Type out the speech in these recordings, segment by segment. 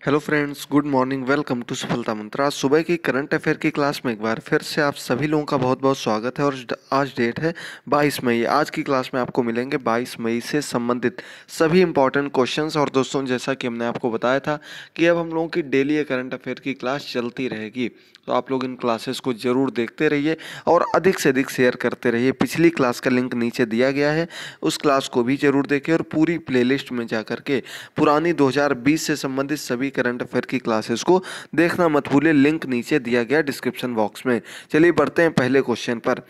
Hello friends, good morning. Welcome to सफलता मंत्र। आज सुबह की करंट अफेयर की क्लास में एक बार फिर से आप सभी लोगों का बहुत बहुत स्वागत है। और आज डेट है 22 मई। आज की क्लास में आपको मिलेंगे 22 मई से संबंधित सभी इंपॉर्टेंट क्वेश्चंस। और दोस्तों, जैसा कि हमने आपको बताया था कि अब हम लोगों की डेली ये करंट अफेयर की क्लास चलती रहेगी, तो आप लोग इन क्लासेस को जरूर देखते रहिए और अधिक से अधिक शेयर करते रहिए। पिछली क्लास का लिंक नीचे दिया गया है, उस क्लास को भी जरूर देखें और पूरी प्लेलिस्ट में जा करके पुरानी 2020 से संबंधित सभी करंट अफेयर की क्लासेस को देखना मत भूलिए। लिंक नीचे दिया गया डिस्क्रिप्शन बॉक्स में। चलिए बढ़ते हैं पहले क्वेश्चन पर।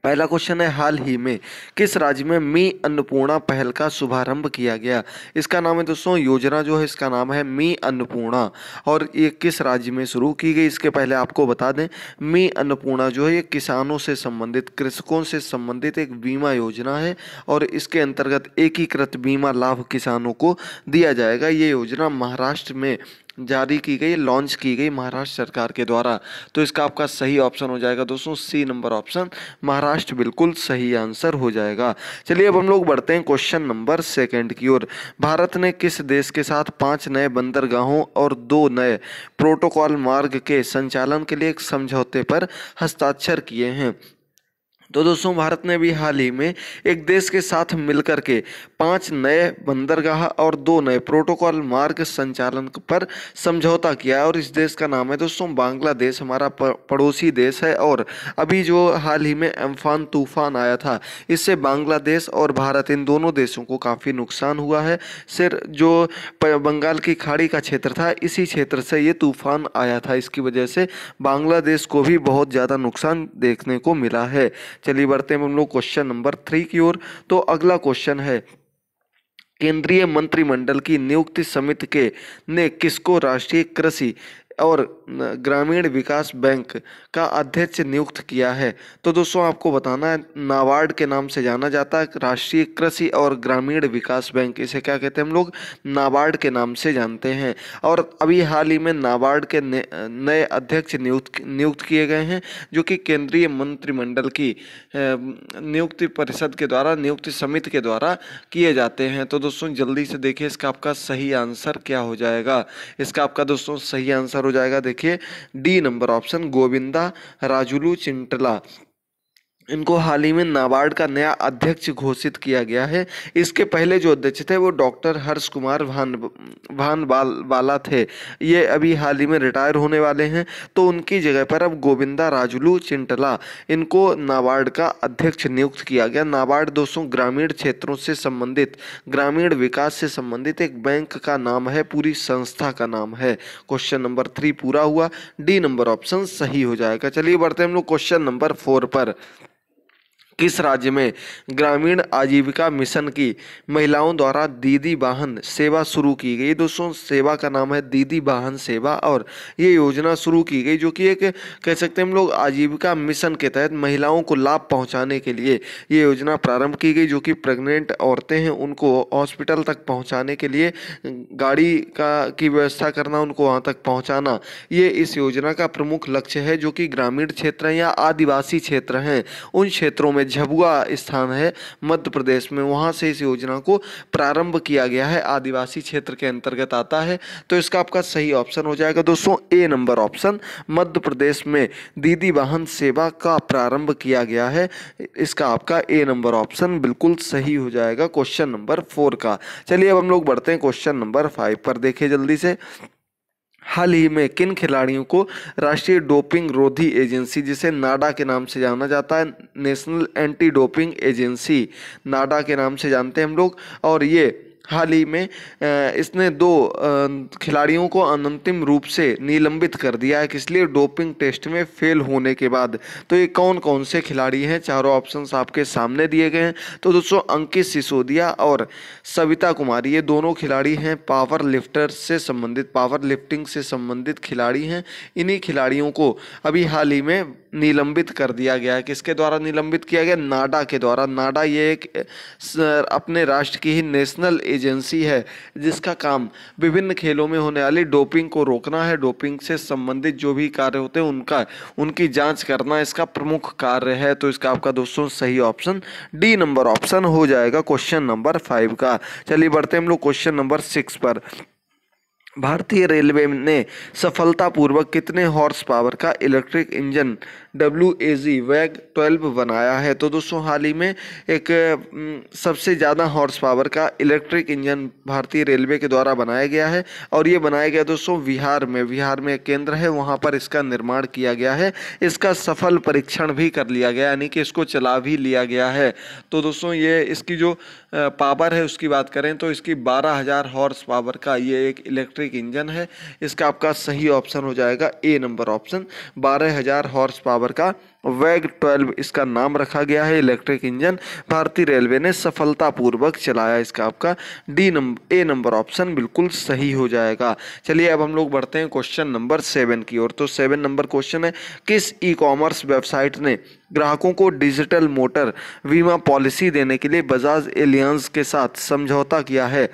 पहला क्वेश्चन है, हाल ही में किस राज्य में मी अन्नपूर्णा पहल का शुभारंभ किया गया। इसका नाम है दोस्तों, योजना जो है इसका नाम है मी अन्नपूर्णा। और ये किस राज्य में शुरू की गई, इसके पहले आपको बता दें, मी अन्नपूर्णा जो है ये किसानों से संबंधित, कृषकों से संबंधित एक बीमा योजना है। और इसके अंतर्गत एकीकृत बीमा लाभ किसानों को दिया जाएगा। ये योजना महाराष्ट्र में जारी की गई, लॉन्च की गई महाराष्ट्र सरकार के द्वारा। तो इसका आपका सही ऑप्शन हो जाएगा दोस्तों सी नंबर ऑप्शन, महाराष्ट्र बिल्कुल सही आंसर हो जाएगा। चलिए अब हम लोग बढ़ते हैं क्वेश्चन नंबर सेकंड की ओर। भारत ने किस देश के साथ 5 नए बंदरगाहों और 2 नए प्रोटोकॉल मार्ग के संचालन के लिए एक समझौते पर हस्ताक्षर किए हैं। तो दोस्तों, भारत ने भी हाल ही में एक देश के साथ मिलकर के 5 नए बंदरगाह और 2 नए प्रोटोकॉल मार्ग संचालन पर समझौता किया है। और इस देश का नाम है दोस्तों बांग्लादेश, हमारा पड़ोसी देश है। और अभी जो हाल ही में अम्फान तूफान आया था, इससे बांग्लादेश और भारत इन दोनों देशों को काफ़ी नुकसान हुआ है। सिर जो बंगाल की खाड़ी का क्षेत्र था, इसी क्षेत्र से ये तूफान आया था। इसकी वजह से बांग्लादेश को भी बहुत ज़्यादा नुकसान देखने को मिला है। चलिए बढ़ते हैं हम लोग क्वेश्चन नंबर 3 की ओर। तो अगला क्वेश्चन है, केंद्रीय मंत्रिमंडल की नियुक्ति समिति के ने किसको राष्ट्रीय कृषि और ग्रामीण विकास बैंक का अध्यक्ष नियुक्त किया है। तो दोस्तों, आपको बताना है, नाबार्ड के नाम से जाना जाता है राष्ट्रीय कृषि और ग्रामीण विकास बैंक। इसे क्या कहते हैं हम लोग, नाबार्ड के नाम से जानते हैं। और अभी हाल ही में नाबार्ड के नए अध्यक्ष नियुक्त किए गए हैं, जो कि केंद्रीय मंत्रिमंडल की नियुक्ति परिषद के द्वारा, नियुक्ति समिति के द्वारा किए जाते हैं। तो दोस्तों जल्दी से देखिए इसका आपका सही आंसर क्या हो जाएगा। इसका आपका दोस्तों सही आंसर हो जाएगा, देखिए D number option, Govinda Rajulu चिंटला। इनको हाल ही में नाबार्ड का नया अध्यक्ष घोषित किया गया है। इसके पहले जो अध्यक्ष थे वो डॉक्टर हर्ष कुमार बाला थे। ये अभी हाल ही में रिटायर होने वाले हैं। तो उनकी जगह पर अब गोविंदा राजुलू चिंटला, इनको नाबार्ड का अध्यक्ष नियुक्त किया गया। नाबार्ड दोस्तों ग्रामीण क्षेत्रों से संबंधित, ग्रामीण विकास से संबंधित एक बैंक का नाम है, पूरी संस्था का नाम है। क्वेश्चन नंबर 3 पूरा हुआ, डी नंबर ऑप्शन सही हो जाएगा। चलिए बढ़ते हैं हम लोग क्वेश्चन नंबर 4 पर। किस राज्य में ग्रामीण आजीविका मिशन की महिलाओं द्वारा दीदी वाहन सेवा शुरू की गई। दोस्तों सेवा का नाम है दीदी वाहन सेवा। और ये योजना शुरू की गई, जो कि एक कह सकते हैं हम लोग आजीविका मिशन के तहत महिलाओं को लाभ पहुंचाने के लिए ये योजना प्रारंभ की गई। जो कि प्रेग्नेंट औरतें हैं, उनको हॉस्पिटल तक पहुँचाने के लिए गाड़ी की व्यवस्था करना, उनको वहाँ तक पहुँचाना, ये इस योजना का प्रमुख लक्ष्य है। जो कि ग्रामीण क्षेत्र या आदिवासी क्षेत्र हैं, उन क्षेत्रों में झबुआ स्थान है मध्य प्रदेश में, वहां से इस योजना को प्रारंभ किया गया है। आदिवासी क्षेत्र के अंतर्गत आता है। तो इसका आपका सही ऑप्शन हो जाएगा दोस्तों ए नंबर ऑप्शन, मध्य प्रदेश में दीदी वाहन सेवा का प्रारंभ किया गया है। इसका आपका ए नंबर ऑप्शन बिल्कुल सही हो जाएगा क्वेश्चन नंबर 4 का। चलिए अब हम लोग बढ़ते हैं क्वेश्चन नंबर 5 पर। देखिए जल्दी से, हाल ही में किन खिलाड़ियों को राष्ट्रीय डोपिंग रोधी एजेंसी, जिसे नाडा के नाम से जाना जाता है, नेशनल एंटी डोपिंग एजेंसी, नाडा के नाम से जानते हैं हम लोग, और ये हाल ही में इसने 2 खिलाड़ियों को अंतिम रूप से निलंबित कर दिया है। किस लिए, डोपिंग टेस्ट में फेल होने के बाद। तो ये कौन कौन से खिलाड़ी हैं, चारों ऑप्शंस आपके सामने दिए गए हैं। तो दोस्तों अंकित सिसोदिया और सविता कुमारी, ये दोनों खिलाड़ी हैं पावर लिफ्टर से संबंधित, पावर लिफ्टिंग से संबंधित खिलाड़ी हैं। इन्हीं खिलाड़ियों को अभी हाल ही में निलंबित कर दिया गया है। किसके द्वारा निलंबित किया गया, नाडा के द्वारा। नाडा ये एक अपने राष्ट्र की ही नेशनल एजेंसी है, जिसका काम विभिन्न खेलों में होने वाली डोपिंग को रोकना है। डोपिंग से संबंधित जो भी कार्य होते हैं उनकी जांच करना इसका प्रमुख कार्य है। तो इसका आपका दोस्तों सही ऑप्शन डी नंबर ऑप्शन हो जाएगा क्वेश्चन नंबर 5 का। चलिए बढ़ते हैं हम लोग क्वेश्चन नंबर 6 पर। भारतीय रेलवे ने सफलतापूर्वक कितने हॉर्स पावर का इलेक्ट्रिक इंजन WAG वैग 12 बनाया है? तो दोस्तों हाल ही में एक सबसे ज़्यादा हॉर्स पावर का इलेक्ट्रिक इंजन भारतीय रेलवे के द्वारा बनाया गया है और ये बनाया गया दोस्तों बिहार में एक केंद्र है, वहाँ पर इसका निर्माण किया गया है। इसका सफल परीक्षण भी कर लिया गया, यानी कि इसको चला भी लिया गया है। तो दोस्तों ये इसकी जो पावर है उसकी बात करें तो इसकी 12,000 हॉर्स पावर का ये एक इलेक्ट्रिक इंजन है। इसका आपका सही ऑप्शन हो जाएगा ए नंबर ऑप्शन। 12,000 हॉर्स पावर का वैग 12 इसका नाम रखा गया है। इलेक्ट्रिक इंजन भारतीय रेलवे ने सफलतापूर्वक चलाया। इसका आपका ए नंबर ऑप्शन बिल्कुल सही हो जाएगा। चलिए अब हम लोग बढ़ते हैं क्वेश्चन नंबर 7 की ओर। तो 7 नंबर क्वेश्चन है, किस ई कॉमर्स वेबसाइट ने ग्राहकों को डिजिटल मोटर बीमा पॉलिसी देने के लिए बजाज एलियांज के साथ समझौता किया है?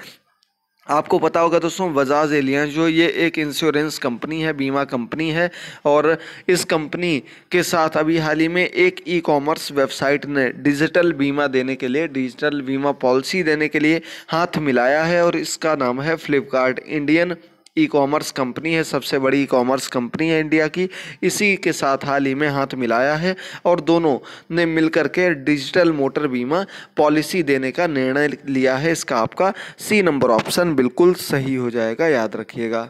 आपको पता होगा दोस्तों, बजाज एलियांज जो ये एक इंश्योरेंस कंपनी है, बीमा कंपनी है और इस कंपनी के साथ अभी हाल ही में एक ई कॉमर्स वेबसाइट ने डिजिटल बीमा देने के लिए, डिजिटल बीमा पॉलिसी देने के लिए हाथ मिलाया है और इसका नाम है Flipkart. Indian e commerce company है, सबसे बड़ी ई कॉमर्स कंपनी है इंडिया की। इसी के साथ हाल ही में हाथ मिलाया है और दोनों ने मिलकर के डिजिटल मोटर बीमा पॉलिसी देने का निर्णय लिया है। इसका आपका सी नंबर ऑप्शन बिल्कुल सही हो जाएगा, याद रखिएगा।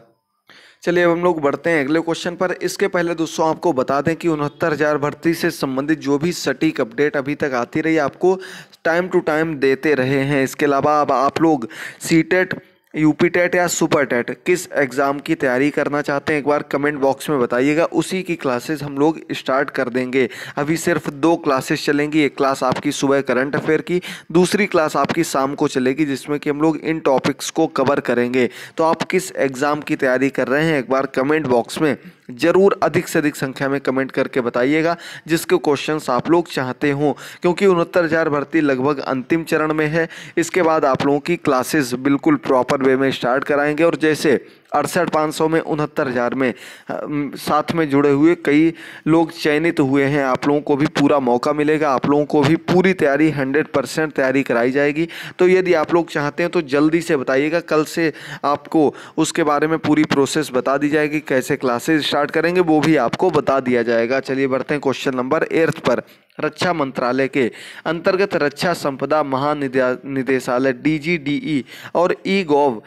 चलिए अब हम लोग बढ़ते हैं अगले क्वेश्चन पर। इसके पहले दोस्तों आपको बता दें कि 69,000 भर्ती से संबंधित जो भी सटीक अपडेट अभी तक आती रही आपको टाइम टू टाइम देते रहे हैं। इसके अलावा अब आप लोग सीटेट, यूपी टेट या सुपर टेट किस एग्ज़ाम की तैयारी करना चाहते हैं एक बार कमेंट बॉक्स में बताइएगा। उसी की क्लासेस हम लोग स्टार्ट कर देंगे। अभी सिर्फ 2 क्लासेस चलेंगी। एक क्लास आपकी सुबह करंट अफेयर की, दूसरी क्लास आपकी शाम को चलेगी जिसमें कि हम लोग इन टॉपिक्स को कवर करेंगे। तो आप किस एग्ज़ाम की तैयारी कर रहे हैं एक बार कमेंट बॉक्स में जरूर अधिक से अधिक संख्या में कमेंट करके बताइएगा जिसके क्वेश्चंस आप लोग चाहते हो, क्योंकि 69,000 भर्ती लगभग अंतिम चरण में है। इसके बाद आप लोगों की क्लासेस बिल्कुल प्रॉपर वे में स्टार्ट कराएंगे और जैसे 68,500 में 69,000 में साथ में जुड़े हुए कई लोग चयनित हुए हैं, आप लोगों को भी पूरा मौका मिलेगा। आप लोगों को भी पूरी तैयारी 100% तैयारी कराई जाएगी। तो यदि आप लोग चाहते हैं तो जल्दी से बताइएगा, कल से आपको उसके बारे में पूरी प्रोसेस बता दी जाएगी, कैसे क्लासेस स्टार्ट करेंगे वो भी आपको बता दिया जाएगा। चलिए बढ़ते हैं क्वेश्चन नंबर 8 पर। रक्षा मंत्रालय के अंतर्गत रक्षा संपदा महानिदेशालय DGDE और ई-गॉव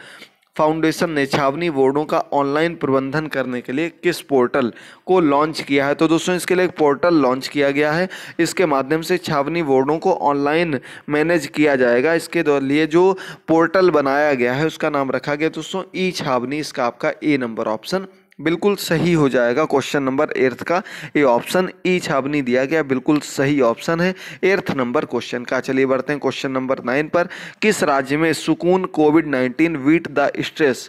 फाउंडेशन ने छावनी बोर्डों का ऑनलाइन प्रबंधन करने के लिए किस पोर्टल को लॉन्च किया है? तो दोस्तों इसके लिए एक पोर्टल लॉन्च किया गया है। इसके माध्यम से छावनी बोर्डों को ऑनलाइन मैनेज किया जाएगा। इसके लिए जो पोर्टल बनाया गया है उसका नाम रखा गया दोस्तों ई छावनी। इसका आपका ए नंबर ऑप्शन बिल्कुल सही हो जाएगा। क्वेश्चन नंबर 8 का ये ऑप्शन ई छावनी दिया गया, बिल्कुल सही ऑप्शन है 8 नंबर क्वेश्चन का। चलिए बढ़ते हैं क्वेश्चन नंबर 9 पर। किस राज्य में सुकून कोविड-19 बीट द स्ट्रेस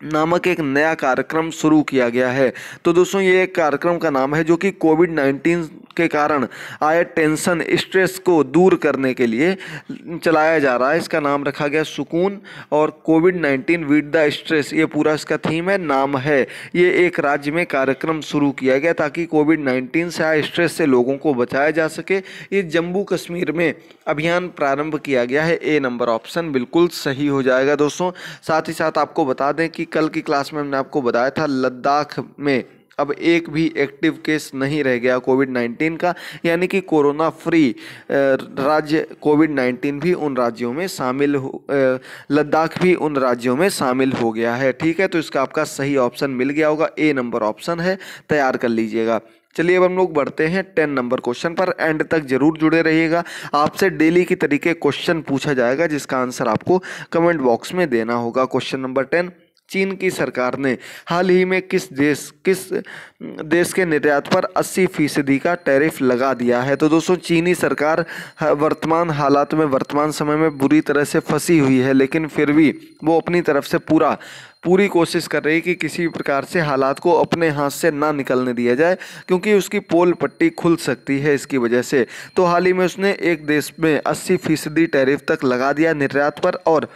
नामक एक नया कार्यक्रम शुरू किया गया है? तो दोस्तों ये एक कार्यक्रम का नाम है जो कि कोविड-19 के कारण आए टेंशन, स्ट्रेस को दूर करने के लिए चलाया जा रहा है। इसका नाम रखा गया सुकून और कोविड-19 बीट द स्ट्रेस, ये पूरा इसका थीम है, नाम है। ये एक राज्य में कार्यक्रम शुरू किया गया ताकि कोविड-19 से आए स्ट्रेस से लोगों को बचाया जा सके। ये जम्मू कश्मीर में अभियान प्रारंभ किया गया है। ए नंबर ऑप्शन बिल्कुल सही हो जाएगा दोस्तों। साथ ही साथ आपको बता दें कि कल की क्लास में हमने आपको बताया था लद्दाख में अब एक भी एक्टिव केस नहीं रह गया कोविड-19 का, यानी कि कोरोना फ्री राज्य कोविड-19 भी उन राज्यों में शामिल लद्दाख भी उन राज्यों में शामिल हो गया है। ठीक है, तो इसका आपका सही ऑप्शन मिल गया होगा, ए नंबर ऑप्शन है, तैयार कर लीजिएगा। चलिए अब हम लोग बढ़ते हैं 10 नंबर क्वेश्चन पर। एंड तक जरूर जुड़े रहिएगा, आपसे डेली की तरीके क्वेश्चन पूछा जाएगा जिसका आंसर आपको कमेंट बॉक्स में देना होगा। क्वेश्चन नंबर 10, चीन की सरकार ने हाल ही में किस देश के निर्यात पर 80% का टैरिफ लगा दिया है? तो दोस्तों चीनी सरकार वर्तमान हालात में, वर्तमान समय में बुरी तरह से फंसी हुई है, लेकिन फिर भी वो अपनी तरफ से पूरी कोशिश कर रही है कि किसी भी प्रकार से हालात को अपने हाथ से ना निकलने दिया जाए, क्योंकि उसकी पोल पट्टी खुल सकती है इसकी वजह से। तो हाल ही में उसने एक देश में 80% टैरिफ तक लगा दिया निर्यात पर, और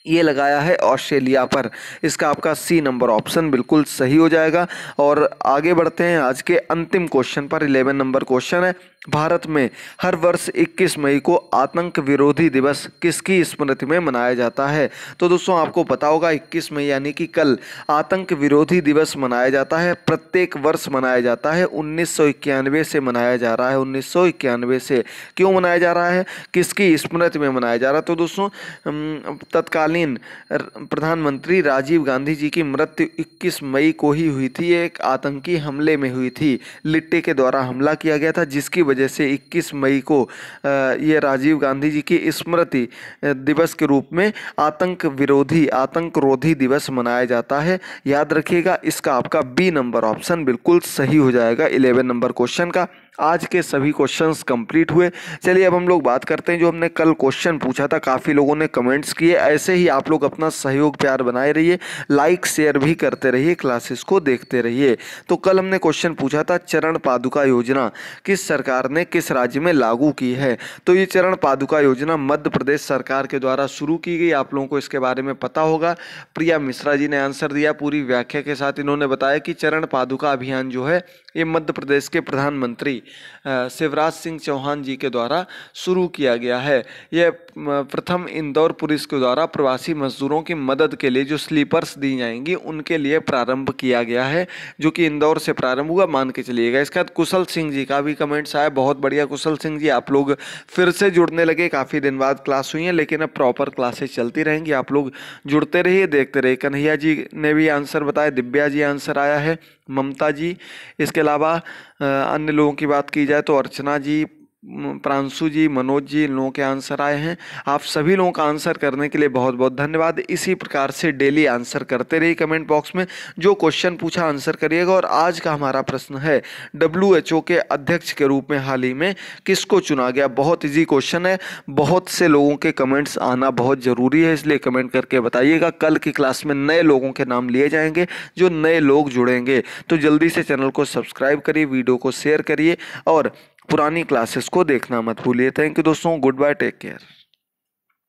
ये लगाया है ऑस्ट्रेलिया पर। इसका आपका सी नंबर ऑप्शन बिल्कुल सही हो जाएगा। और आगे बढ़ते हैं आज के अंतिम क्वेश्चन पर। 11 नंबर क्वेश्चन है, भारत में हर वर्ष 21 मई को आतंक विरोधी दिवस किसकी स्मृति में मनाया जाता है? तो दोस्तों आपको पता होगा 21 मई यानी कि कल आतंक विरोधी दिवस मनाया जाता है। प्रत्येक वर्ष मनाया जाता है। 1991 से मनाया जा रहा है। 1991 से क्यों मनाया जा रहा है? किसकी स्मृति में मनाया जा रहा है? तो दोस्तों तत्कालीन प्रधानमंत्री राजीव गांधी जी की मृत्यु 21 मई को ही हुई थी। एक आतंकी हमले में हुई थी। लिट्टे के द्वारा हमला किया गया था, जिसकी वजह से 21 मई को ये राजीव गांधी जी की स्मृति दिवस के रूप में आतंक रोधी दिवस मनाया जाता है। याद रखिएगा, इसका आपका बी नंबर ऑप्शन बिल्कुल सही हो जाएगा 11 नंबर क्वेश्चन का। आज के सभी क्वेश्चंस कंप्लीट हुए। चलिए अब हम लोग बात करते हैं जो हमने कल क्वेश्चन पूछा था। काफ़ी लोगों ने कमेंट्स किए। ऐसे ही आप लोग अपना सहयोग प्यार बनाए रहिए, लाइक शेयर भी करते रहिए, क्लासेस को देखते रहिए। तो कल हमने क्वेश्चन पूछा था चरण पादुका योजना किस सरकार ने किस राज्य में लागू की है? तो ये चरण पादुका योजना मध्य प्रदेश सरकार के द्वारा शुरू की गई। आप लोगों को इसके बारे में पता होगा। प्रिया मिश्रा जी ने आंसर दिया पूरी व्याख्या के साथ। इन्होंने बताया कि चरण पादुका अभियान जो है ये मध्य प्रदेश के प्रधानमंत्री शिवराज सिंह चौहान जी के द्वारा शुरू किया गया है। यह प्रथम इंदौर पुलिस के द्वारा प्रवासी मजदूरों की मदद के लिए जो स्लीपर्स दी जाएंगी उनके लिए प्रारंभ किया गया है, जो कि इंदौर से प्रारंभ हुआ, मान के चलिएगा। इसके बाद कुशल सिंह जी का भी कमेंट्स आया। बहुत बढ़िया कुशल सिंह जी, आप लोग फिर से जुड़ने लगे। काफ़ी दिन बाद क्लास हुई है, लेकिन अब प्रॉपर क्लासेस चलती रहेंगी। आप लोग जुड़ते रहिए, देखते रहिए। कन्हैया जी ने भी आंसर बताया। दिव्या जी आंसर आया है। ममता जी, इसके अलावा अन्य लोगों की बात की जाए तो अर्चना जी, प्रांशु जी, मनोज जी, इन लोगों के आंसर आए हैं। आप सभी लोगों का आंसर करने के लिए बहुत बहुत धन्यवाद। इसी प्रकार से डेली आंसर करते रहिए कमेंट बॉक्स में। जो क्वेश्चन पूछा आंसर करिएगा। और आज का हमारा प्रश्न है WHO के अध्यक्ष के रूप में हाल ही में किसको चुना गया? बहुत ईजी क्वेश्चन है। बहुत से लोगों के कमेंट्स आना बहुत ज़रूरी है, इसलिए कमेंट करके बताइएगा। कल की क्लास में नए लोगों के नाम लिए जाएंगे, जो नए लोग जुड़ेंगे। तो जल्दी से चैनल को सब्सक्राइब करिए, वीडियो को शेयर करिए और पुरानी क्लासेस को देखना मत भूलिए। थैंक यू दोस्तों, गुड बाय, टेक केयर।